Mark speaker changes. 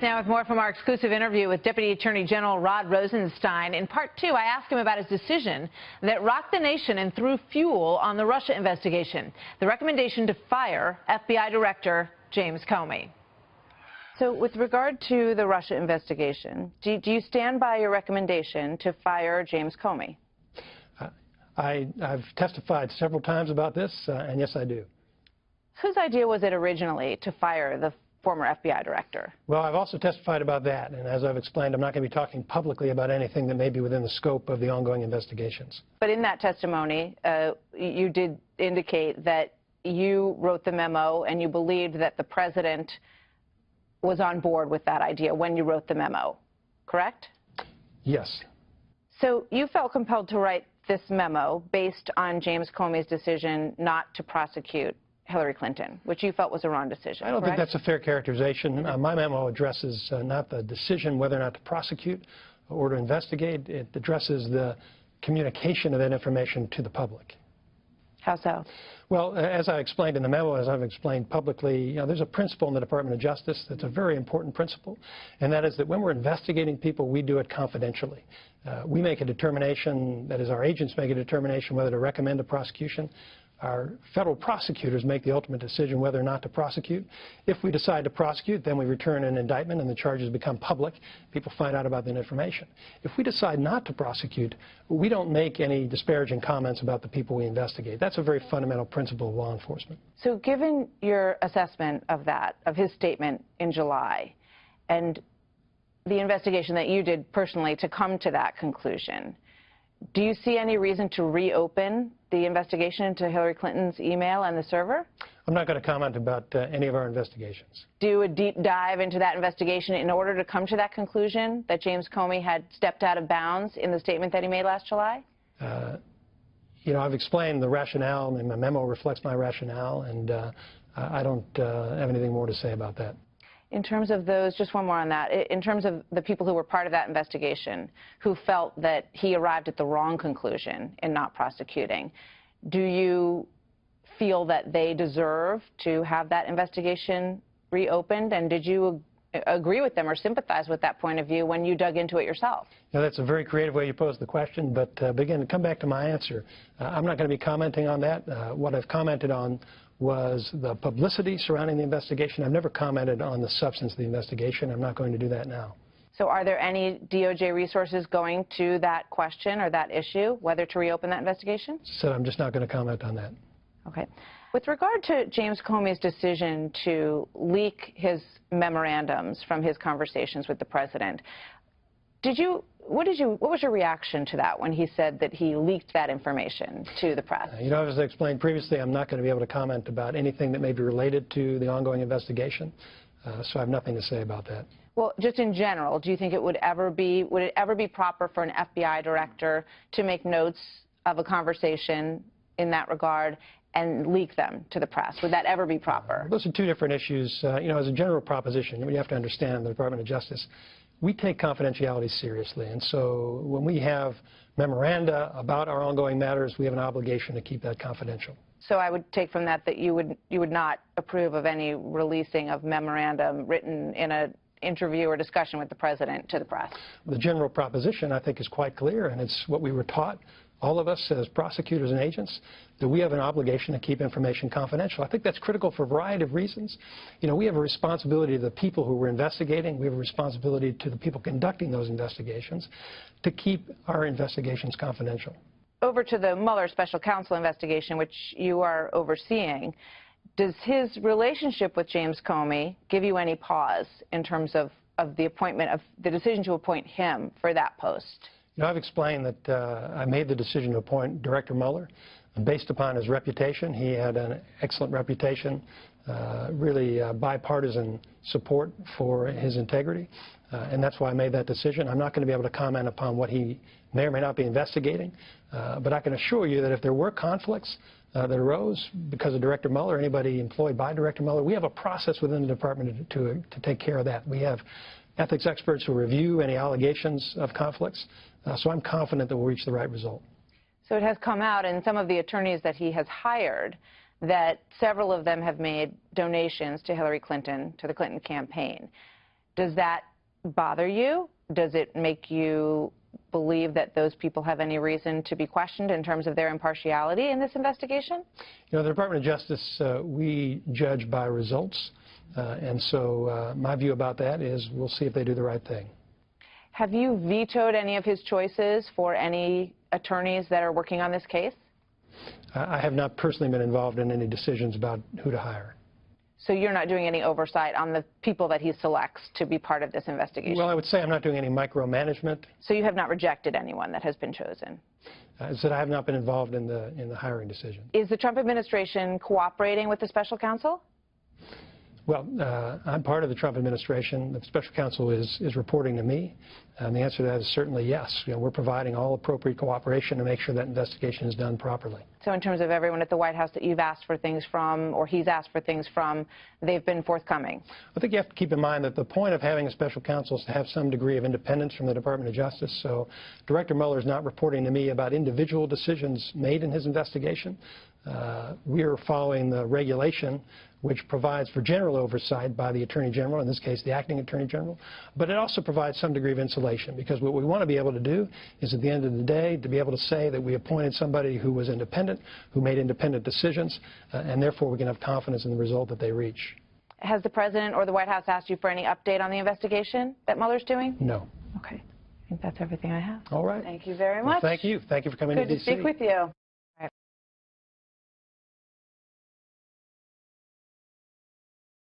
Speaker 1: back now with more from our exclusive interview with Deputy Attorney General Rod Rosenstein. In part two, I asked him about his decision that rocked the nation and threw fuel on the Russia investigation, the recommendation to fire FBI Director James Comey. So with regard to the Russia investigation, do you stand by your recommendation to fire James Comey?
Speaker 2: I've testified several times about this, and yes, I do.
Speaker 1: Whose idea was it originally to fire the former FBI director?
Speaker 2: Well, I've also testified about that, and as I've explained, I'm not going to be talking publicly about anything that may be within the scope of the ongoing investigations.
Speaker 1: But in that testimony, you did indicate that you wrote the memo and you believed that the president was on board with that idea when you wrote the memo, correct?
Speaker 2: Yes.
Speaker 1: So you felt compelled to write this memo based on James Comey's decision not to prosecute Hillary Clinton, which you felt was a wrong decision.
Speaker 2: I don't
Speaker 1: correct?
Speaker 2: think that's a fair characterization. My memo addresses not the decision whether or not to prosecute or to investigate. It addresses the communication of that information to the public.
Speaker 1: How so?
Speaker 2: Well, as I explained in the memo, as I've explained publicly, there's a principle in the Department of Justice that's a very important principle, and that is that when we're investigating people, we do it confidentially. We make a determination, that is, our agents make a determination whether to recommend a prosecution. Our federal prosecutors make the ultimate decision whether or not to prosecute. If we decide to prosecute, then we return an indictment and the charges become public. People find out about that information. If we decide not to prosecute, we don't make any disparaging comments about the people we investigate. That's a very fundamental principle of law enforcement.
Speaker 1: So given your assessment of that, of his statement in July, and the investigation that you did personally to come to that conclusion, do you see any reason to reopen the investigation into Hillary Clinton's email and the server?
Speaker 2: I'm not going to comment about any of our investigations.
Speaker 1: Do a deep dive into that investigation in order to come to that conclusion that James Comey had stepped out of bounds in the statement that he made last July?
Speaker 2: I've explained the rationale, and my memo reflects my rationale, and I don't have anything more to say about that.
Speaker 1: In terms of those, just one more on that, in terms of the people who were part of that investigation who felt that he arrived at the wrong conclusion in not prosecuting, do you feel that they deserve to have that investigation reopened? And did you agree with them or sympathize with that point of view when you dug into it yourself?
Speaker 2: That's a very creative way you posed the question, but again, to come back to my answer, I'm not going to be commenting on that. What I've commented on was the publicity surrounding the investigation. I've never commented on the substance of the investigation. I'm not going to do that now.
Speaker 1: So are there any DOJ resources going to that question or that issue, whether to reopen that investigation?
Speaker 2: So I'm just not going to comment on that.
Speaker 1: Okay. With regard to James Comey's decision to leak his memorandums from his conversations with the president, what was your reaction to that when he said that he leaked that information to the press?
Speaker 2: As I explained previously, I'm not going to be able to comment about anything that may be related to the ongoing investigation, so I have nothing to say about that.
Speaker 1: Well, just in general, do you think would it ever be proper for an FBI director to make notes of a conversation in that regard and leak them to the press? Would that ever be proper?
Speaker 2: Those are two different issues. As a general proposition, you have to understand in the Department of Justice, we take confidentiality seriously, and so when we have memoranda about our ongoing matters, we have an obligation to keep that confidential.
Speaker 1: So I would take from that you would not approve of any releasing of memorandum written in an interview or discussion with the president to the press? The
Speaker 2: general proposition, I think, is quite clear, and it's what we were taught, all of us as prosecutors and agents, that we have an obligation to keep information confidential. I think that's critical for a variety of reasons. We have a responsibility to the people who we're investigating. We have a responsibility to the people conducting those investigations to keep our investigations confidential.
Speaker 1: Over to the Mueller special counsel investigation, which you are overseeing, does his relationship with James Comey give you any pause in terms of the appointment, of the decision to appoint him for that post?
Speaker 2: I've explained that I made the decision to appoint Director Mueller based upon his reputation. He had an excellent reputation, really bipartisan support for his integrity, and that's why I made that decision. I'm not going to be able to comment upon what he may or may not be investigating, but I can assure you that if there were conflicts that arose because of Director Mueller or anybody employed by Director Mueller, we have a process within the department to take care of that. We have ethics experts who review any allegations of conflicts, so I'm confident that we'll reach the right result.
Speaker 1: So it has come out in some of the attorneys that he has hired that several of them have made donations to Hillary Clinton, to the Clinton campaign. Does that bother you? Does it make you believe that those people have any reason to be questioned in terms of their impartiality in this investigation?
Speaker 2: You know, the Department of Justice, we judge by results, and so my view about that is we'll see if they do the right thing.
Speaker 1: Have you vetoed any of his choices for any attorneys that are working on this case?
Speaker 2: I have not personally been involved in any decisions about who to hire.
Speaker 1: So you're not doing any oversight on the people that he selects to be part of this investigation?
Speaker 2: Well, I would say I'm not doing any micromanagement.
Speaker 1: So you have not rejected anyone that has been chosen?
Speaker 2: I said I have not been involved in the hiring decision.
Speaker 1: Is the Trump administration cooperating with the special counsel?
Speaker 2: Well, I'm part of the Trump administration. The special counsel is reporting to me, and the answer to that is certainly yes. You know, we're providing all appropriate cooperation to make sure that investigation is done properly.
Speaker 1: So in terms of everyone at the White House that you've asked for things from, or he's asked for things from, they've been forthcoming?
Speaker 2: I think you have to keep in mind that the point of having a special counsel is to have some degree of independence from the Department of Justice. So Director Mueller is not reporting to me about individual decisions made in his investigation. We are following the regulation which provides for general oversight by the Attorney General, in this case the Acting Attorney General, but it also provides some degree of insulation, because what we want to be able to do is at the end of the day to be able to say that we appointed somebody who was independent, who made independent decisions, and therefore we can have confidence in the result that they reach.
Speaker 1: Has the President or the White House asked you for any update on the investigation that Mueller's doing?
Speaker 2: No.
Speaker 1: Okay. I think that's everything I have.
Speaker 2: All right.
Speaker 1: Thank you very
Speaker 2: Well,
Speaker 1: much.
Speaker 2: thank you. Thank you for coming to D.C.
Speaker 1: Good to speak with you.